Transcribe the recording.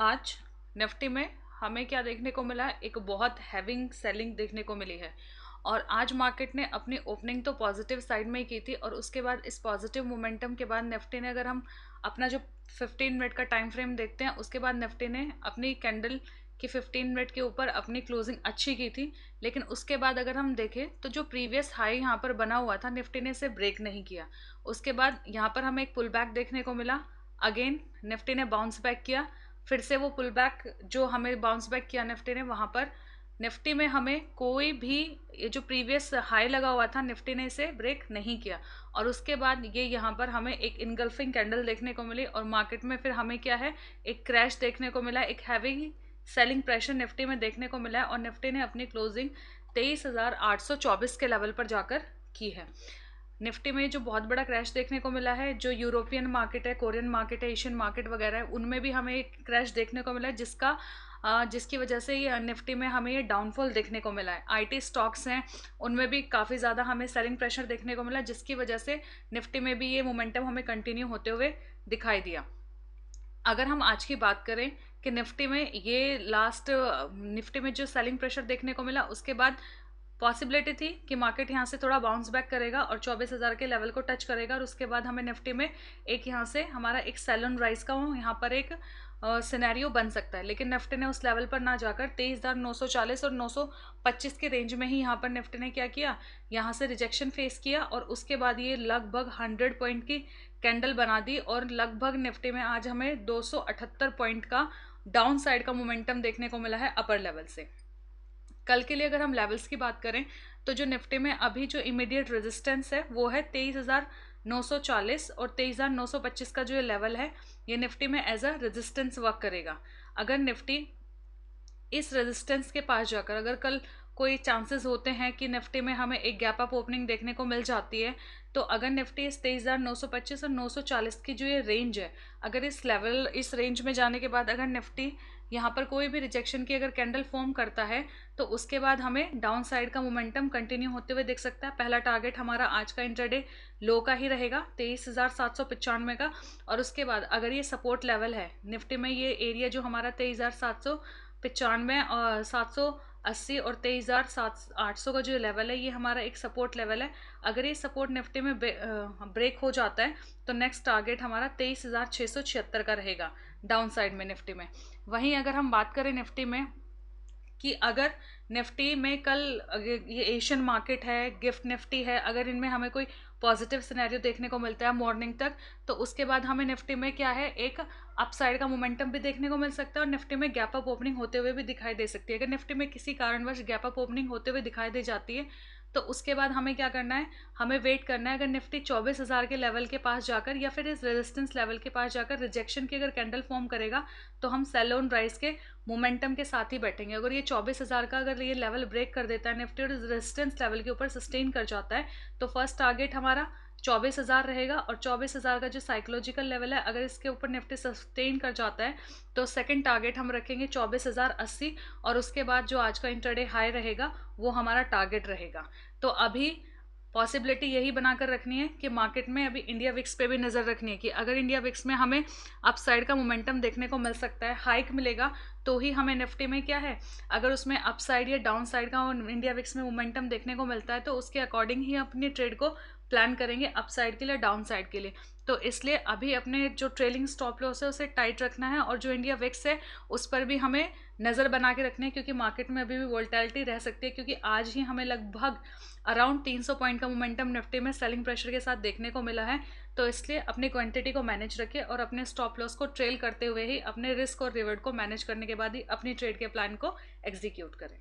आज निफ्टी में हमें क्या देखने को मिला है, एक बहुत हैविंग सेलिंग देखने को मिली है। और आज मार्केट ने अपनी ओपनिंग तो पॉजिटिव साइड में ही की थी, और उसके बाद इस पॉजिटिव मोमेंटम के बाद निफ्टी ने, अगर हम अपना जो 15 मिनट का टाइम फ्रेम देखते हैं, उसके बाद निफ्टी ने अपनी कैंडल की 15 मिनट के ऊपर अपनी क्लोजिंग अच्छी की थी। लेकिन उसके बाद अगर हम देखें तो जो प्रीवियस हाई यहाँ पर बना हुआ था, निफ्टी ने इसे ब्रेक नहीं किया। उसके बाद यहाँ पर हमें एक पुल बैक देखने को मिला। अगेन निफ्टी ने बाउंस बैक किया, फिर से वो पुल बैक जो हमें बाउंस बैक किया निफ्टी ने, वहाँ पर निफ्टी में हमें कोई भी, ये जो प्रीवियस हाई लगा हुआ था, निफ्टी ने इसे ब्रेक नहीं किया। और उसके बाद ये यहाँ पर हमें एक इनगल्फिंग कैंडल देखने को मिली, और मार्केट में फिर हमें क्या है, एक क्रैश देखने को मिला, एक हैवी सेलिंग प्रेशर निफ्टी में देखने को मिला है। और निफ्टी ने अपनी क्लोजिंग 23,824 के लेवल पर जाकर की है। निफ्टी में जो बहुत बड़ा क्रैश देखने को मिला है, जो यूरोपियन मार्केट है, कोरियन मार्केट है, एशियन मार्केट वगैरह है, उनमें भी हमें एक क्रैश देखने को मिला है, जिसकी वजह से ये निफ्टी में हमें ये डाउनफॉल देखने को मिला है। आईटी स्टॉक्स हैं, उनमें भी काफ़ी ज़्यादा हमें सेलिंग प्रेशर देखने को मिला, जिसकी वजह से निफ्टी में भी ये मोमेंटम हमें कंटिन्यू होते हुए दिखाई दिया। अगर हम आज की बात करें कि निफ्टी में ये निफ्टी में जो सेलिंग प्रेशर देखने को मिला, उसके बाद पॉसिबिलिटी थी कि मार्केट यहाँ से थोड़ा बाउंस बैक करेगा और 24,000 के लेवल को टच करेगा, और उसके बाद हमें निफ्टी में एक यहाँ से हमारा एक सेल ऑन राइज का यहाँ पर एक सिनेरियो बन सकता है। लेकिन निफ्टी ने उस लेवल पर ना जाकर 23,940 और 925 के रेंज में ही यहाँ पर निफ्टी ने क्या किया, यहाँ से रिजेक्शन फेस किया, और उसके बाद ये लगभग 100 पॉइंट की कैंडल बना दी, और लगभग निफ्टी में आज हमें 278 पॉइंट का डाउन साइड का मोमेंटम देखने को मिला है अपर लेवल से। कल के लिए अगर हम लेवल्स की बात करें, तो जो निफ्टी में अभी जो इमीडिएट रेजिस्टेंस है वो है 23,940, और 23,925 का जो ये लेवल है, ये निफ्टी में एज अ रेजिस्टेंस वर्क करेगा। अगर निफ्टी इस रेजिस्टेंस के पास जाकर, अगर कल कोई चांसेस होते हैं कि निफ्टी में हमें एक गैप अप ओपनिंग देखने को मिल जाती है, तो अगर निफ्टी इस 23,925 और 940 की जो ये रेंज है, अगर इस रेंज में जाने के बाद अगर निफ्टी यहाँ पर कोई भी रिजेक्शन की अगर कैंडल फॉर्म करता है, तो उसके बाद हमें डाउन साइड का मोमेंटम कंटिन्यू होते हुए दिख सकता है। पहला टारगेट हमारा आज का इंट्राडे लो का ही रहेगा, 23,795 का। और उसके बाद अगर ये सपोर्ट लेवल है निफ्टी में, ये एरिया जो हमारा 23,795 और 780 और 23,800 का जो लेवल है, ये हमारा एक सपोर्ट लेवल है। अगर ये सपोर्ट निफ्टी में ब्रेक हो जाता है, तो नेक्स्ट टारगेट हमारा 23,676 का रहेगा डाउन साइड में निफ्टी में। वहीं अगर हम बात करें निफ्टी में कि अगर निफ्टी में कल ये एशियन मार्केट है, गिफ्ट निफ्टी है, अगर इनमें हमें कोई पॉजिटिव सिनेरियो देखने को मिलता है मॉर्निंग तक, तो उसके बाद हमें निफ्टी में क्या है, एक अपसाइड का मोमेंटम भी देखने को मिल सकता है, और निफ्टी में गैप अप ओपनिंग होते हुए भी दिखाई दे सकती है। अगर निफ्टी में किसी कारणवश गैप अप ओपनिंग होते हुए दिखाई दे जाती है, तो उसके बाद हमें क्या करना है, हमें वेट करना है। अगर निफ्टी 24,000 के लेवल के पास जाकर, या फिर इस रेजिस्टेंस लेवल के पास जाकर रिजेक्शन की अगर कैंडल फॉर्म करेगा, तो हम सेल ऑन राइज के मोमेंटम के साथ ही बैठेंगे। अगर ये 24,000 का अगर ये लेवल ब्रेक कर देता है निफ्टी, और रेजिस्टेंस लेवल के ऊपर सस्टेन कर जाता है, तो फर्स्ट टारगेट हमारा 24,000 रहेगा। और 24,000 का जो साइकोलॉजिकल लेवल है, अगर इसके ऊपर निफ्टी सस्टेन कर जाता है, तो सेकंड टारगेट हम रखेंगे 24,080, और उसके बाद जो आज का इंटरडे हाई रहेगा वो हमारा टारगेट रहेगा। तो अभी पॉसिबिलिटी यही बनाकर रखनी है कि मार्केट में अभी इंडिया विक्स पे भी नज़र रखनी है कि अगर इंडिया विक्स में हमें अपसाइड का मोमेंटम देखने को मिल सकता है, हाइक मिलेगा, तो ही हमें निफ्टी में क्या है, अगर उसमें अपसाइड या डाउन साइड का इंडिया विक्स में मोमेंटम देखने को मिलता है, तो उसके अकॉर्डिंग ही अपनी ट्रेड को प्लान करेंगे, अपसाइड के लिए, डाउन साइड के लिए। तो इसलिए अभी अपने जो ट्रेलिंग स्टॉप लॉस है उसे टाइट रखना है, और जो इंडिया विक्स है उस पर भी हमें नज़र बना के रखनी है, क्योंकि मार्केट में अभी भी वोलेटिलिटी रह सकती है। क्योंकि आज ही हमें लगभग अराउंड 300 पॉइंट का मोमेंटम निफ्टी में सेलिंग प्रेशर के साथ देखने को मिला है। तो इसलिए अपनी क्वांटिटी को मैनेज रखें, और अपने स्टॉप लॉस को ट्रेल करते हुए ही अपने रिस्क और रिवॉर्ड को मैनेज करने के बाद ही अपनी ट्रेड के प्लान को एग्जीक्यूट करें।